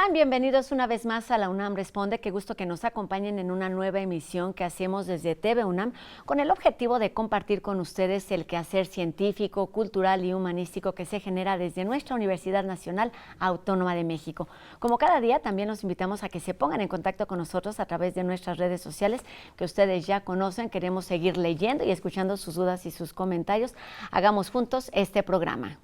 están? Bienvenidos una vez más a la UNAM Responde. Qué gusto que nos acompañen en una nueva emisión que hacemos desde TV UNAM con el objetivo de compartir con ustedes el quehacer científico, cultural y humanístico que se genera desde nuestra Universidad Nacional Autónoma de México. Como cada día, también los invitamos a que se pongan en contacto con nosotros a través de nuestras redes sociales que ustedes ya conocen. Queremos seguir leyendo y escuchando sus dudas y sus comentarios. Hagamos juntos este programa.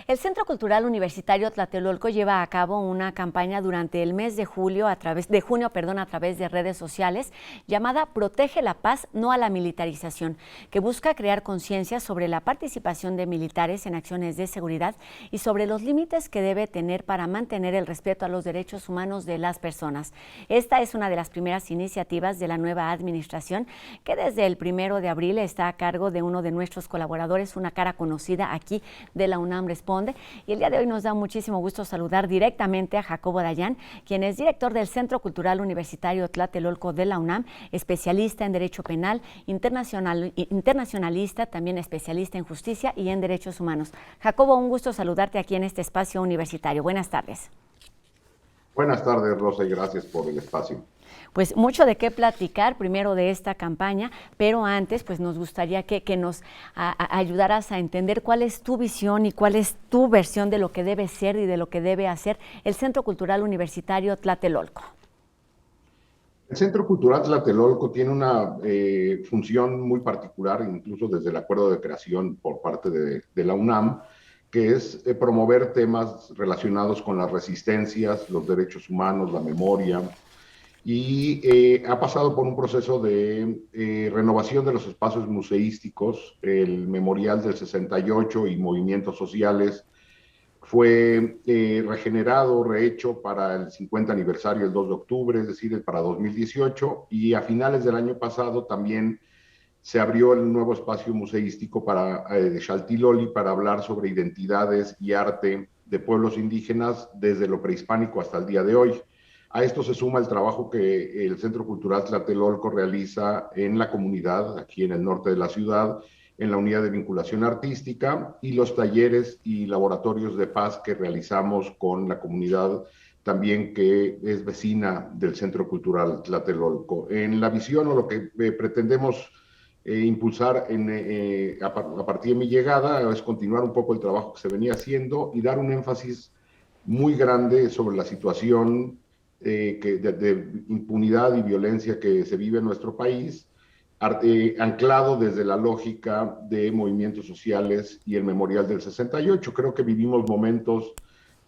El Centro Cultural Universitario Tlatelolco lleva a cabo una campaña durante el mes de junio a través de redes sociales llamada Protege la Paz, no a la militarización, que busca crear conciencia sobre la participación de militares en acciones de seguridad y sobre los límites que debe tener para mantener el respeto a los derechos humanos de las personas. Esta es una de las primeras iniciativas de la nueva administración que desde el 1 de abril está a cargo de uno de nuestros colaboradores, una cara conocida aquí de la UNAM Responde. Y el día de hoy nos da muchísimo gusto saludar directamente a Jacobo Dayan, quien es director del Centro Cultural Universitario Tlatelolco de la UNAM, especialista en Derecho Penal, internacionalista, también especialista en Justicia y en Derechos Humanos. Jacobo, un gusto saludarte aquí en este espacio universitario. Buenas tardes. Buenas tardes, Rosa, y gracias por el espacio. Pues mucho de qué platicar primero de esta campaña, pero antes pues nos gustaría que nos ayudaras a entender cuál es tu visión y cuál es tu versión de lo que debe ser y de lo que debe hacer el Centro Cultural Universitario Tlatelolco. El Centro Cultural Tlatelolco tiene una función muy particular, incluso desde el acuerdo de creación por parte de la UNAM, que es promover temas relacionados con las resistencias, los derechos humanos, la memoria, y ha pasado por un proceso de renovación de los espacios museísticos. El Memorial del 68 y movimientos sociales fue regenerado, rehecho para el 50 aniversario el 2 de octubre, es decir, para 2018, y a finales del año pasado también se abrió el nuevo espacio museístico de Xaltiloli para hablar sobre identidades y arte de pueblos indígenas desde lo prehispánico hasta el día de hoy. A esto se suma el trabajo que el Centro Cultural Tlatelolco realiza en la comunidad, aquí en el norte de la ciudad, en la unidad de vinculación artística, y los talleres y laboratorios de paz que realizamos con la comunidad también que es vecina del Centro Cultural Tlatelolco. En la visión o lo que pretendemos impulsar a partir de mi llegada es continuar un poco el trabajo que se venía haciendo y dar un énfasis muy grande sobre la situación de impunidad y violencia que se vive en nuestro país, anclado desde la lógica de movimientos sociales y el Memorial del 68. Creo que vivimos momentos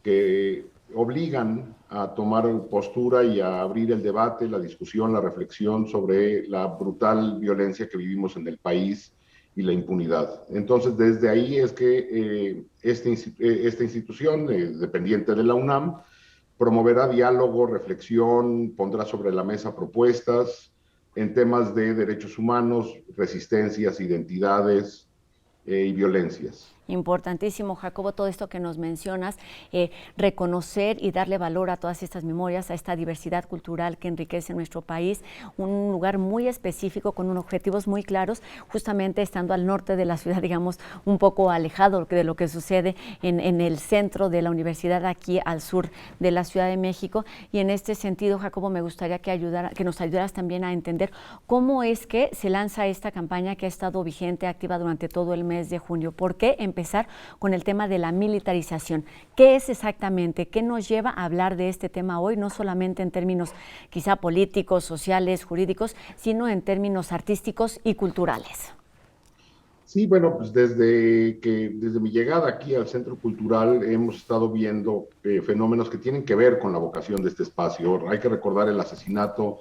que obligan a tomar postura y a abrir el debate, la discusión, la reflexión sobre la brutal violencia que vivimos en el país y la impunidad. Entonces, desde ahí es que esta institución, dependiente de la UNAM, promoverá diálogo, reflexión, pondrá sobre la mesa propuestas en temas de derechos humanos, resistencias, identidades y violencias. Importantísimo, Jacobo, todo esto que nos mencionas, reconocer y darle valor a todas estas memorias, a esta diversidad cultural que enriquece nuestro país, un lugar muy específico con unos objetivos muy claros, justamente estando al norte de la ciudad, digamos, un poco alejado de lo que sucede en el centro de la universidad, aquí al sur de la Ciudad de México. Y en este sentido, Jacobo, me gustaría que nos ayudaras también a entender cómo es que se lanza esta campaña que ha estado vigente, activa durante todo el mes de junio. ¿Por qué empezar con el tema de la militarización? ¿Qué es exactamente? ¿Qué nos lleva a hablar de este tema hoy? No solamente en términos quizá políticos, sociales, jurídicos, sino en términos artísticos y culturales. Sí, bueno, pues desde mi llegada aquí al Centro Cultural hemos estado viendo fenómenos que tienen que ver con la vocación de este espacio. Hay que recordar el asesinato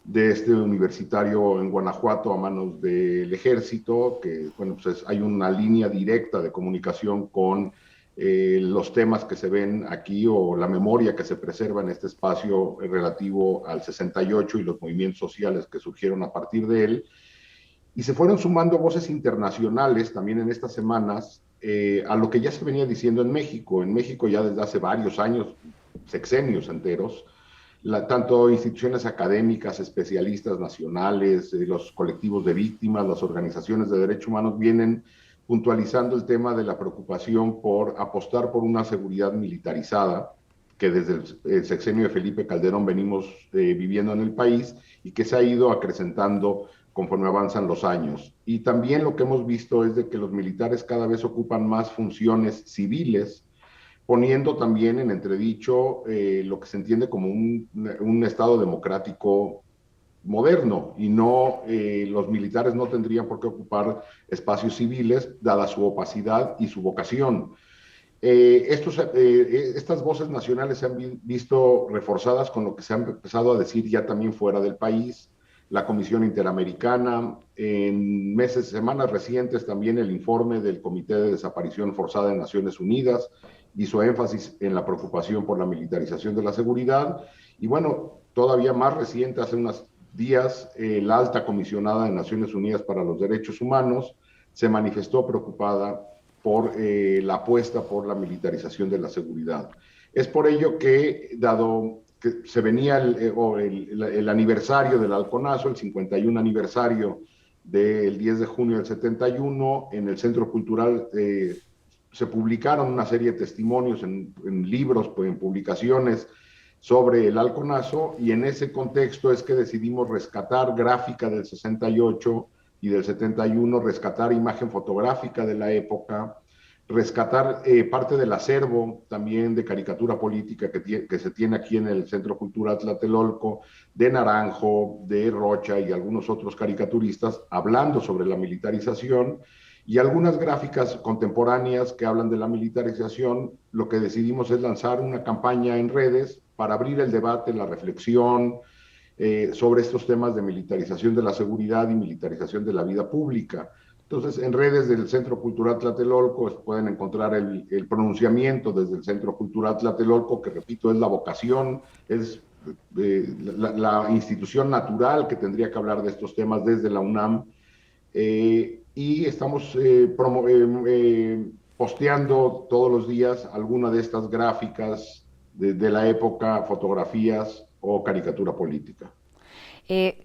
de este universitario en Guanajuato a manos del ejército, que bueno, pues hay una línea directa de comunicación con los temas que se ven aquí o la memoria que se preserva en este espacio relativo al 68 y los movimientos sociales que surgieron a partir de él. Y se fueron sumando voces internacionales también en estas semanas a lo que ya se venía diciendo en México. En México ya desde hace varios años, sexenios enteros, tanto instituciones académicas, especialistas nacionales, los colectivos de víctimas, las organizaciones de derechos humanos vienen puntualizando el tema de la preocupación por apostar por una seguridad militarizada que desde el sexenio de Felipe Calderón venimos viviendo en el país y que se ha ido acrecentando conforme avanzan los años. Y también lo que hemos visto es de que los militares cada vez ocupan más funciones civiles, poniendo también en entredicho lo que se entiende como un Estado democrático moderno, y no, los militares no tendrían por qué ocupar espacios civiles, dada su opacidad y su vocación. Estas voces nacionales se han visto reforzadas con lo que se han empezado a decir ya también fuera del país, la Comisión Interamericana, en semanas recientes también el informe del Comité de Desaparición Forzada de Naciones Unidas hizo énfasis en la preocupación por la militarización de la seguridad, y bueno, todavía más reciente, hace unos días, la alta comisionada de Naciones Unidas para los Derechos Humanos se manifestó preocupada por la apuesta por la militarización de la seguridad. Es por ello que, dado que se venía el aniversario del Halconazo, el 51 aniversario del 10 de junio del 71, en el Centro Cultural se publicaron una serie de testimonios en libros, en publicaciones sobre el Halconazo, y en ese contexto es que decidimos rescatar gráfica del 68 y del 71, rescatar imagen fotográfica de la época, rescatar parte del acervo también de caricatura política que se tiene aquí en el Centro Cultural Tlatelolco, de Naranjo, de Rocha y algunos otros caricaturistas hablando sobre la militarización, y algunas gráficas contemporáneas que hablan de la militarización. Lo que decidimos es lanzar una campaña en redes para abrir el debate, la reflexión sobre estos temas de militarización de la seguridad y militarización de la vida pública. Entonces, en redes del Centro Cultural Tlatelolco pueden encontrar el pronunciamiento desde el Centro Cultural Tlatelolco, que repito, es la vocación, es la institución natural que tendría que hablar de estos temas desde la UNAM. Y estamos posteando todos los días alguna de estas gráficas de la época, fotografías o caricatura política.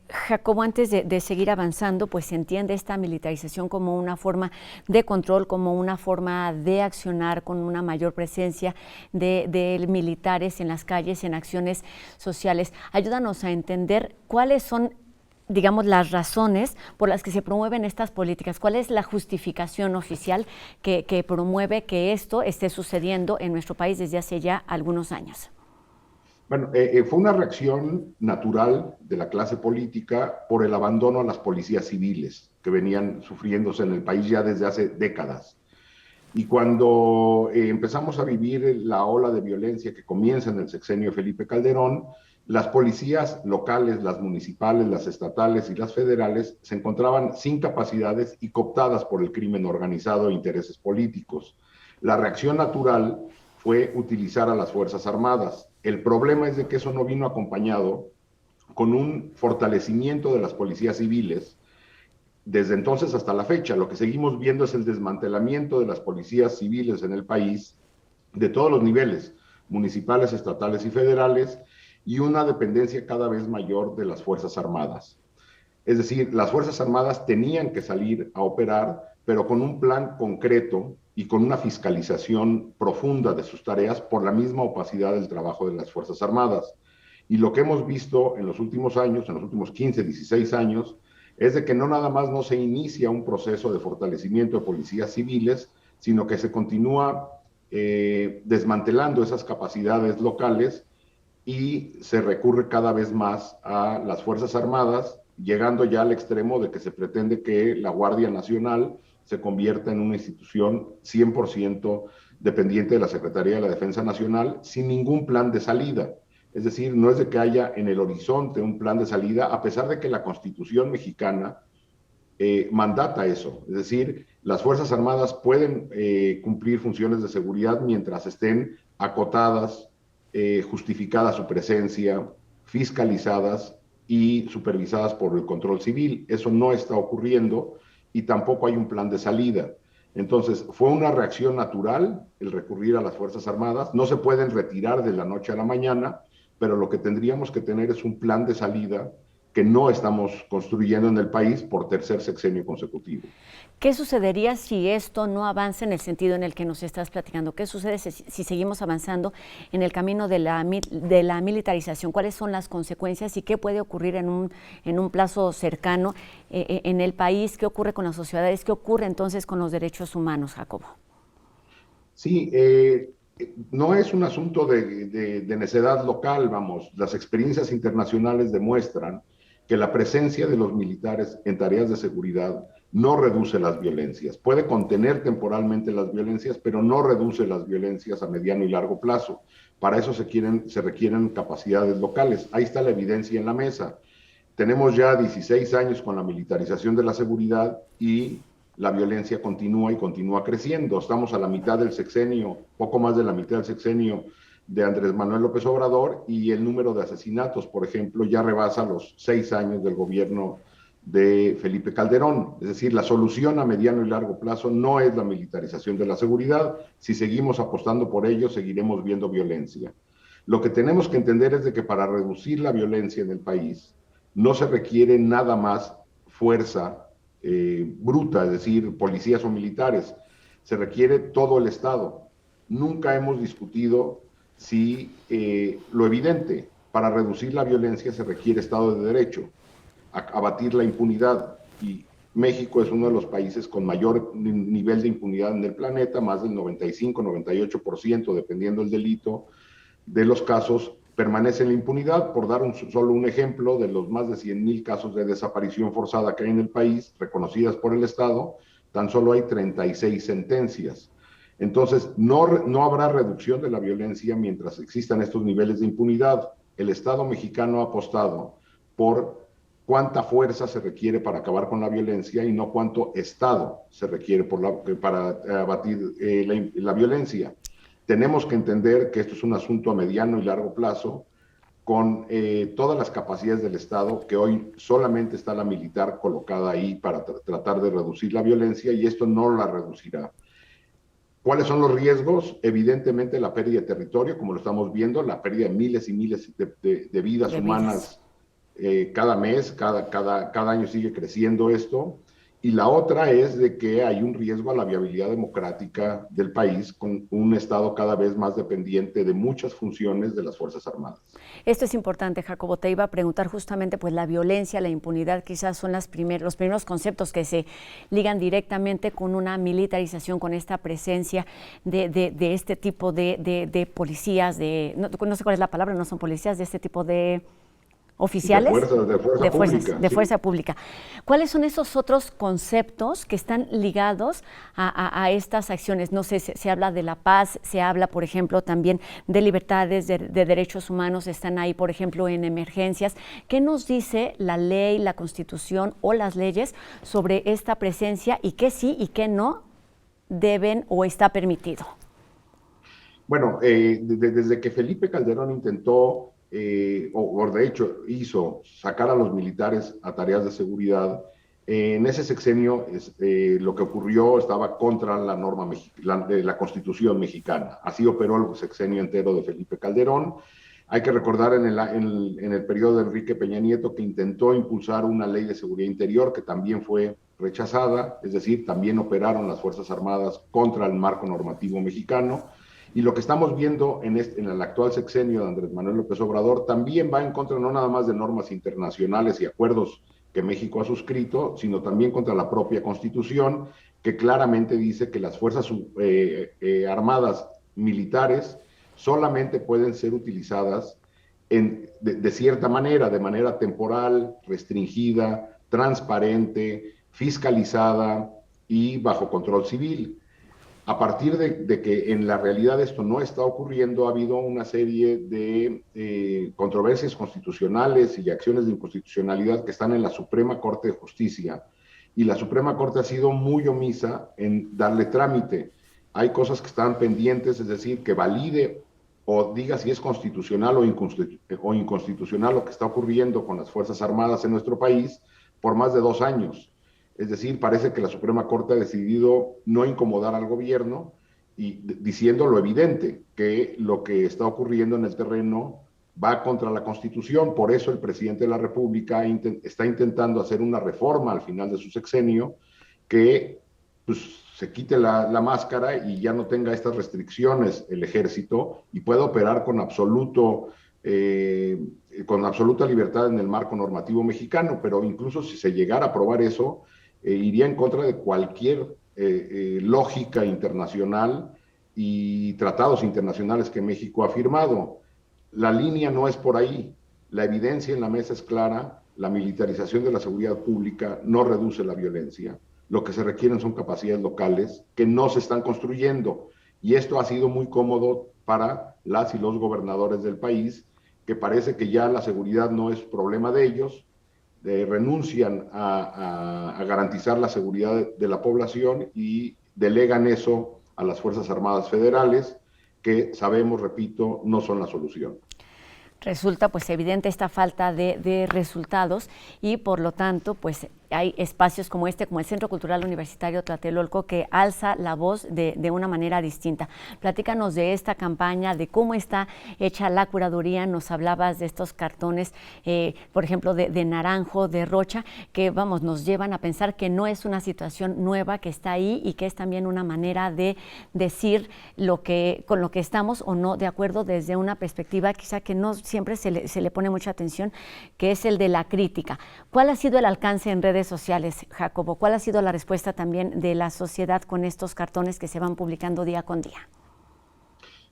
Jacobo, antes de seguir avanzando, pues se entiende esta militarización como una forma de control, como una forma de accionar con una mayor presencia de militares en las calles, en acciones sociales. Ayúdanos a entender cuáles son, digamos, las razones por las que se promueven estas políticas. ¿Cuál es la justificación oficial que promueve que esto esté sucediendo en nuestro país desde hace ya algunos años? Bueno, fue una reacción natural de la clase política por el abandono a las policías civiles que venían sufriéndose en el país ya desde hace décadas. Y cuando empezamos a vivir la ola de violencia que comienza en el sexenio de Felipe Calderón, las policías locales, las municipales, las estatales y las federales se encontraban sin capacidades y cooptadas por el crimen organizado e intereses políticos. La reacción natural fue utilizar a las Fuerzas Armadas. El problema es de que eso no vino acompañado con un fortalecimiento de las policías civiles. Desde entonces hasta la fecha, lo que seguimos viendo es el desmantelamiento de las policías civiles en el país, de todos los niveles, municipales, estatales y federales, y una dependencia cada vez mayor de las Fuerzas Armadas. Es decir, las Fuerzas Armadas tenían que salir a operar, pero con un plan concreto y con una fiscalización profunda de sus tareas por la misma opacidad del trabajo de las Fuerzas Armadas. Y lo que hemos visto en los últimos años, en los últimos 15, 16 años, es de que no nada más no se inicia un proceso de fortalecimiento de policías civiles, sino que se continúa desmantelando esas capacidades locales y se recurre cada vez más a las Fuerzas Armadas, llegando ya al extremo de que se pretende que la Guardia Nacional se convierta en una institución 100% dependiente de la Secretaría de la Defensa Nacional, sin ningún plan de salida. Es decir, no es de que haya en el horizonte un plan de salida, a pesar de que la Constitución mexicana mandata eso. Es decir, las Fuerzas Armadas pueden cumplir funciones de seguridad mientras estén acotadas, justificada su presencia, fiscalizadas y supervisadas por el control civil. Eso no está ocurriendo y tampoco hay un plan de salida. Entonces, fue una reacción natural el recurrir a las Fuerzas Armadas. No se pueden retirar de la noche a la mañana, pero lo que tendríamos que tener es un plan de salida que no estamos construyendo en el país por tercer sexenio consecutivo. ¿Qué sucedería si esto no avanza en el sentido en el que nos estás platicando? ¿Qué sucede si seguimos avanzando en el camino de la militarización? ¿Cuáles son las consecuencias y qué puede ocurrir en un plazo cercano en el país? ¿Qué ocurre con las sociedades? ¿Qué ocurre entonces con los derechos humanos, Jacobo? Sí, no es un asunto de necedad local, vamos. Las experiencias internacionales demuestran que la presencia de los militares en tareas de seguridad no reduce las violencias. Puede contener temporalmente las violencias, pero no reduce las violencias a mediano y largo plazo. Para eso se requieren capacidades locales. Ahí está la evidencia en la mesa. Tenemos ya 16 años con la militarización de la seguridad y la violencia continúa y continúa creciendo. Estamos a la mitad del sexenio, poco más de la mitad del sexenio de Andrés Manuel López Obrador, y el número de asesinatos, por ejemplo, ya rebasa los 6 años del gobierno de Felipe Calderón. Es decir, la solución a mediano y largo plazo no es la militarización de la seguridad. Si seguimos apostando por ello, seguiremos viendo violencia. Lo que tenemos que entender es de que para reducir la violencia en el país no se requiere nada más fuerza bruta, es decir, policías o militares. Se requiere todo el Estado. Nunca hemos discutido si lo evidente, para reducir la violencia se requiere Estado de Derecho, abatir la impunidad. Y México es uno de los países con mayor nivel de impunidad en el planeta, más del 95-98%, dependiendo del delito, de los casos permanece en la impunidad. Por dar solo un ejemplo, de los más de 100,000 casos de desaparición forzada que hay en el país, reconocidas por el Estado, tan solo hay 36 sentencias. Entonces, no habrá reducción de la violencia mientras existan estos niveles de impunidad. El Estado mexicano ha apostado por cuánta fuerza se requiere para acabar con la violencia y no cuánto Estado se requiere para abatir la violencia. Tenemos que entender que esto es un asunto a mediano y largo plazo, con todas las capacidades del Estado, que hoy solamente está la militar colocada ahí para tratar de reducir la violencia, y esto no la reducirá. ¿Cuáles son los riesgos? Evidentemente la pérdida de territorio, como lo estamos viendo, la pérdida de miles y miles de vidas humanas cada mes, cada año sigue creciendo esto. Y la otra es de que hay un riesgo a la viabilidad democrática del país, con un Estado cada vez más dependiente de muchas funciones de las Fuerzas Armadas. Esto es importante, Jacobo. Te iba a preguntar justamente, pues la violencia, la impunidad quizás son los primeros conceptos que se ligan directamente con una militarización, con esta presencia de este tipo de policías, no sé cuál es la palabra, no son policías, de este tipo de oficiales de fuerza pública. ¿Cuáles son esos otros conceptos que están ligados a estas acciones? No sé, se habla de la paz, se habla, por ejemplo, también de libertades, de derechos humanos, están ahí, por ejemplo, en emergencias. ¿Qué nos dice la ley, la Constitución o las leyes sobre esta presencia y qué sí y qué no deben o está permitido? Bueno, desde que Felipe Calderón intentó, o de hecho hizo sacar a los militares a tareas de seguridad, en ese sexenio lo que ocurrió estaba contra la norma la Constitución mexicana. Así operó el sexenio entero de Felipe Calderón. Hay que recordar en el periodo de Enrique Peña Nieto, que intentó impulsar una ley de seguridad interior que también fue rechazada, es decir, también operaron las Fuerzas Armadas contra el marco normativo mexicano. Y lo que estamos viendo en el actual sexenio de Andrés Manuel López Obrador también va en contra no nada más de normas internacionales y acuerdos que México ha suscrito, sino también contra la propia Constitución, que claramente dice que las fuerzas armadas militares solamente pueden ser utilizadas de cierta manera, de manera temporal, restringida, transparente, fiscalizada y bajo control civil. A partir de que en la realidad esto no está ocurriendo, ha habido una serie de controversias constitucionales y acciones de inconstitucionalidad que están en la Suprema Corte de Justicia, y la Suprema Corte ha sido muy omisa en darle trámite. Hay cosas que están pendientes, es decir, que valide o diga si es constitucional o inconstitucional lo que está ocurriendo con las Fuerzas Armadas en nuestro país por más de 2 años. Es decir, parece que la Suprema Corte ha decidido no incomodar al gobierno y diciendo lo evidente, que lo que está ocurriendo en el terreno va contra la Constitución. Por eso el presidente de la República está intentando hacer una reforma al final de su sexenio que pues, se quite la máscara y ya no tenga estas restricciones el ejército y pueda operar con absoluta libertad en el marco normativo mexicano, pero incluso si se llegara a aprobar eso, iría en contra de cualquier lógica internacional y tratados internacionales que México ha firmado. La línea no es por ahí. La evidencia en la mesa es clara. La militarización de la seguridad pública no reduce la violencia. Lo que se requieren son capacidades locales que no se están construyendo. Y esto ha sido muy cómodo para las y los gobernadores del país, que parece que ya la seguridad no es problema de ellos, renuncian a garantizar la seguridad de la población y delegan eso a las Fuerzas Armadas Federales, que sabemos, repito, no son la solución. Resulta pues evidente esta falta de resultados y por lo tanto pues hay espacios como este, como el Centro Cultural Universitario Tlatelolco, que alza la voz de una manera distinta. Platícanos de esta campaña, de cómo está hecha la curaduría. Nos hablabas de estos cartones, por ejemplo, de Naranjo, de Rocha, que vamos, nos llevan a pensar que no es una situación nueva, que está ahí y que es también una manera de decir con lo que estamos o no de acuerdo desde una perspectiva quizá que no siempre se le pone mucha atención, que es el de la crítica. ¿Cuál ha sido el alcance en redes sociales, Jacobo? ¿Cuál ha sido la respuesta también de la sociedad con estos cartones que se van publicando día con día?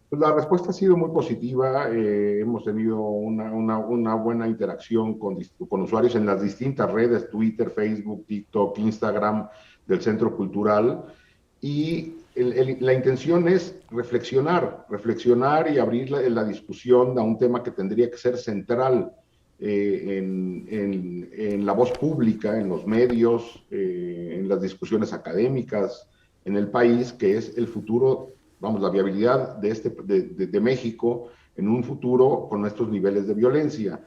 Pues la respuesta ha sido muy positiva. Hemos tenido una buena interacción con usuarios en las distintas redes, Twitter, Facebook, TikTok, Instagram del Centro Cultural. Y la intención es reflexionar y abrir la discusión a un tema que tendría que ser central en la voz pública, en los medios, en las discusiones académicas en el país, que es el futuro, vamos, la viabilidad de México en un futuro con estos niveles de violencia.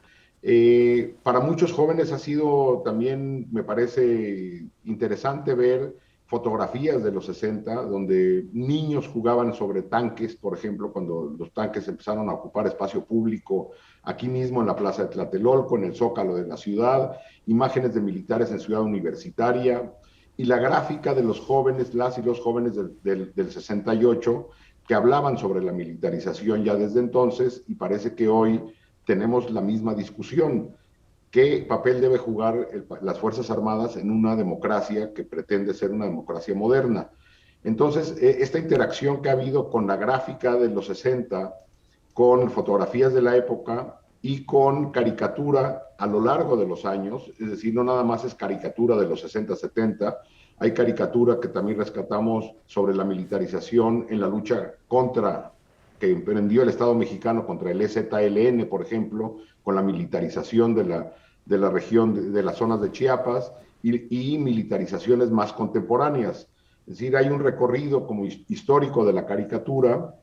Para muchos jóvenes ha sido también, me parece interesante ver fotografías de los 60, donde niños jugaban sobre tanques, por ejemplo, cuando los tanques empezaron a ocupar espacio público, aquí mismo en la Plaza de Tlatelolco, en el Zócalo de la ciudad, imágenes de militares en Ciudad Universitaria, y la gráfica de los jóvenes, las y los jóvenes del 68, que hablaban sobre la militarización ya desde entonces, y parece que hoy tenemos la misma discusión. ¿Qué papel debe jugar las Fuerzas Armadas en una democracia que pretende ser una democracia moderna? Entonces, esta interacción que ha habido con la gráfica de los 60, con fotografías de la época y con caricatura a lo largo de los años, es decir, no nada más es caricatura de los 60, 70, hay caricatura que también rescatamos sobre la militarización en la lucha que emprendió el Estado mexicano contra el EZLN, por ejemplo, con la militarización de la región, de las zonas de Chiapas y militarizaciones más contemporáneas. Es decir, hay un recorrido como histórico de la caricatura,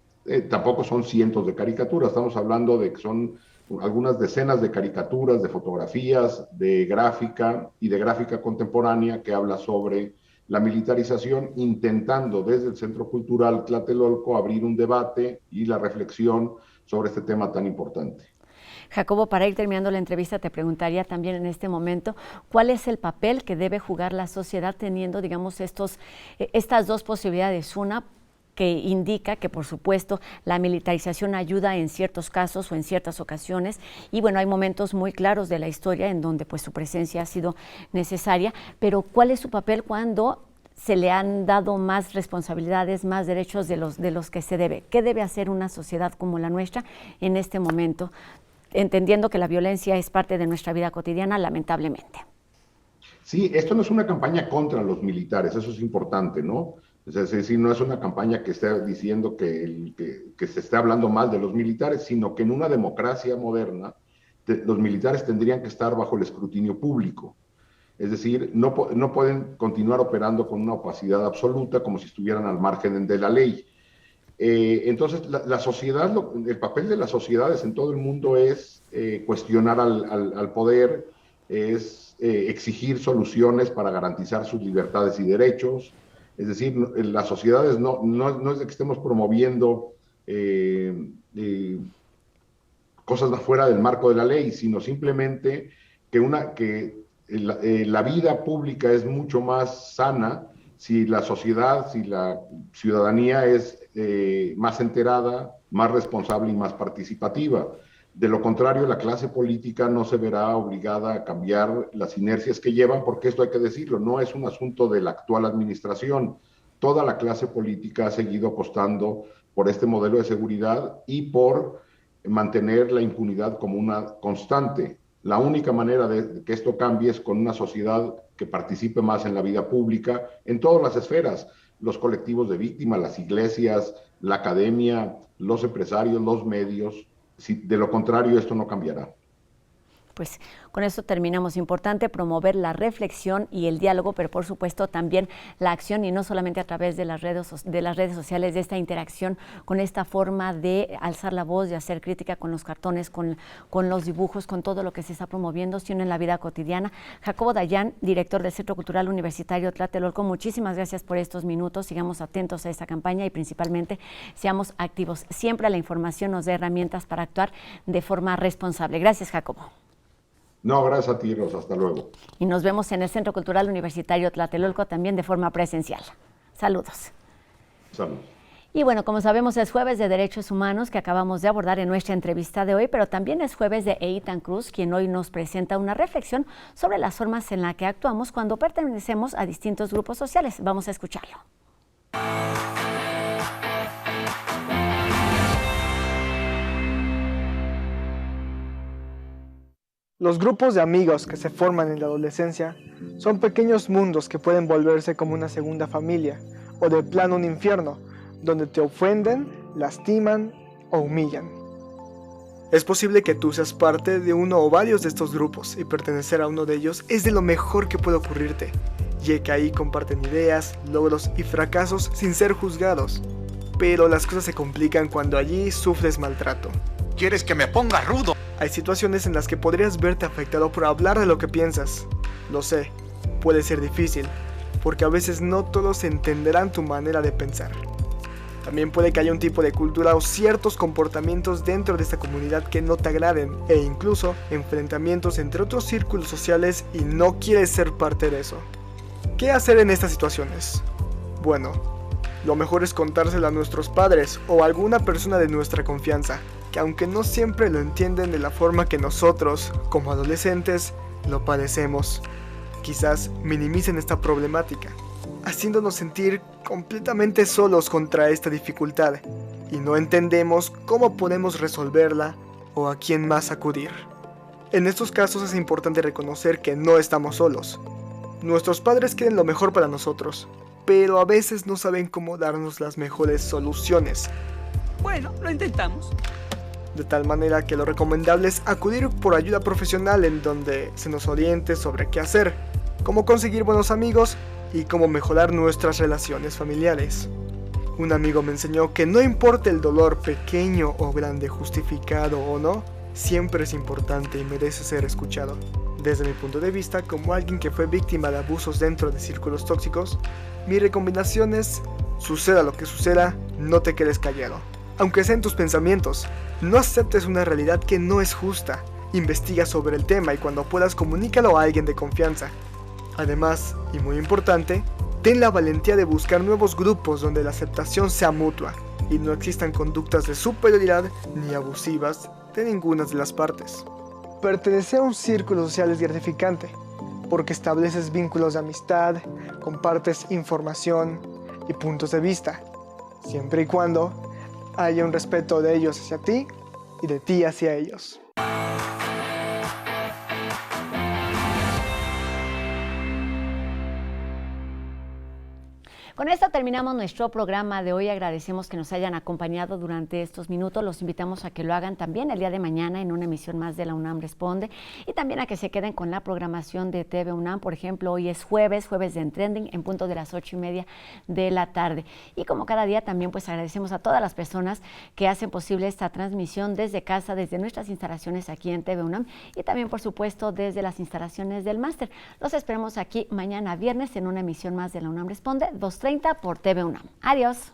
tampoco son cientos de caricaturas, estamos hablando de que son algunas decenas de caricaturas, de fotografías, de gráfica y de gráfica contemporánea que habla sobre la militarización, intentando desde el Centro Cultural Tlatelolco abrir un debate y la reflexión sobre este tema tan importante. Jacobo, para ir terminando la entrevista, te preguntaría también en este momento, ¿cuál es el papel que debe jugar la sociedad teniendo, digamos, estas dos posibilidades? Una, que indica que, por supuesto, la militarización ayuda en ciertos casos o en ciertas ocasiones, y bueno, hay momentos muy claros de la historia en donde pues su presencia ha sido necesaria, pero ¿cuál es su papel cuando se le han dado más responsabilidades, más derechos de los que se debe? ¿Qué debe hacer una sociedad como la nuestra en este momento, entendiendo que la violencia es parte de nuestra vida cotidiana, lamentablemente? Sí, esto no es una campaña contra los militares, eso es importante, ¿no? Es decir, no es una campaña que esté diciendo que se esté hablando mal de los militares, sino que en una democracia moderna los militares tendrían que estar bajo el escrutinio público. Es decir, no pueden continuar operando con una opacidad absoluta como si estuvieran al margen de la ley. Entonces, la sociedad, el papel de las sociedades en todo el mundo es cuestionar al poder, es exigir soluciones para garantizar sus libertades y derechos. Es decir, las sociedades no es de que estemos promoviendo cosas fuera del marco de la ley, sino simplemente que la vida pública es mucho más sana si la sociedad, si la ciudadanía es más enterada, más responsable y más participativa. De lo contrario, la clase política no se verá obligada a cambiar las inercias que llevan, porque esto hay que decirlo, no es un asunto de la actual administración. Toda la clase política ha seguido apostando por este modelo de seguridad y por mantener la impunidad como una constante. La única manera de que esto cambie es con una sociedad que participe más en la vida pública, en todas las esferas, los colectivos de víctimas, las iglesias, la academia, los empresarios, los medios. De lo contrario, esto no cambiará. Pues con esto terminamos. Importante promover la reflexión y el diálogo, pero por supuesto también la acción, y no solamente a través de las redes sociales, de esta interacción, con esta forma de alzar la voz, de hacer crítica con los cartones, con los dibujos, con todo lo que se está promoviendo, sino en la vida cotidiana. Jacobo Dayan, director del Centro Cultural Universitario Tlatelolco, muchísimas gracias por estos minutos. Sigamos atentos a esta campaña y principalmente seamos activos. Siempre la información nos da herramientas para actuar de forma responsable. Gracias, Jacobo. No, gracias a ti, Rosa. Hasta luego. Y nos vemos en el Centro Cultural Universitario Tlatelolco también de forma presencial. Saludos. Saludos. Y bueno, como sabemos, es jueves de Derechos Humanos que acabamos de abordar en nuestra entrevista de hoy, pero también es jueves de Eitan Cruz, quien hoy nos presenta una reflexión sobre las formas en las que actuamos cuando pertenecemos a distintos grupos sociales. Vamos a escucharlo. Los grupos de amigos que se forman en la adolescencia son pequeños mundos que pueden volverse como una segunda familia o de plano un infierno, donde te ofenden, lastiman o humillan. Es posible que tú seas parte de uno o varios de estos grupos y pertenecer a uno de ellos es de lo mejor que puede ocurrirte, ya que ahí comparten ideas, logros y fracasos sin ser juzgados. Pero las cosas se complican cuando allí sufres maltrato. ¿Quieres que me ponga rudo? Hay situaciones en las que podrías verte afectado por hablar de lo que piensas. Lo sé, puede ser difícil, porque a veces no todos entenderán tu manera de pensar. También puede que haya un tipo de cultura o ciertos comportamientos dentro de esta comunidad que no te agraden, e incluso enfrentamientos entre otros círculos sociales y no quieres ser parte de eso. ¿Qué hacer en estas situaciones? Bueno, lo mejor es contárselo a nuestros padres o a alguna persona de nuestra confianza, que aunque no siempre lo entienden de la forma que nosotros, como adolescentes, lo padecemos, quizás minimicen esta problemática, haciéndonos sentir completamente solos contra esta dificultad, y no entendemos cómo podemos resolverla o a quién más acudir. En estos casos es importante reconocer que no estamos solos. Nuestros padres quieren lo mejor para nosotros, pero a veces no saben cómo darnos las mejores soluciones. Bueno, lo intentamos. De tal manera que lo recomendable es acudir por ayuda profesional en donde se nos oriente sobre qué hacer, cómo conseguir buenos amigos y cómo mejorar nuestras relaciones familiares. Un amigo me enseñó que no importa el dolor pequeño o grande, justificado o no, siempre es importante y merece ser escuchado. Desde mi punto de vista, como alguien que fue víctima de abusos dentro de círculos tóxicos, mi recomendación es, suceda lo que suceda, no te quedes callado. Aunque sea en tus pensamientos, no aceptes una realidad que no es justa. Investiga sobre el tema y cuando puedas comunícalo a alguien de confianza. Además, y muy importante, ten la valentía de buscar nuevos grupos donde la aceptación sea mutua y no existan conductas de superioridad ni abusivas de ninguna de las partes. Pertenecer a un círculo social es gratificante, porque estableces vínculos de amistad, compartes información y puntos de vista, siempre y cuando haya un respeto de ellos hacia ti y de ti hacia ellos. Con esto terminamos nuestro programa de hoy. Agradecemos que nos hayan acompañado durante estos minutos. Los invitamos a que lo hagan también el día de mañana en una emisión más de La UNAM Responde, y también a que se queden con la programación de TV UNAM. Por ejemplo, hoy es jueves de En Trending, en punto de las 8:30 de la tarde. Y como cada día también pues agradecemos a todas las personas que hacen posible esta transmisión desde casa, desde nuestras instalaciones aquí en TV UNAM, y también por supuesto desde las instalaciones del máster. Los esperamos aquí mañana viernes en una emisión más de La UNAM Responde, 2:30 por TV UNAM. Adiós.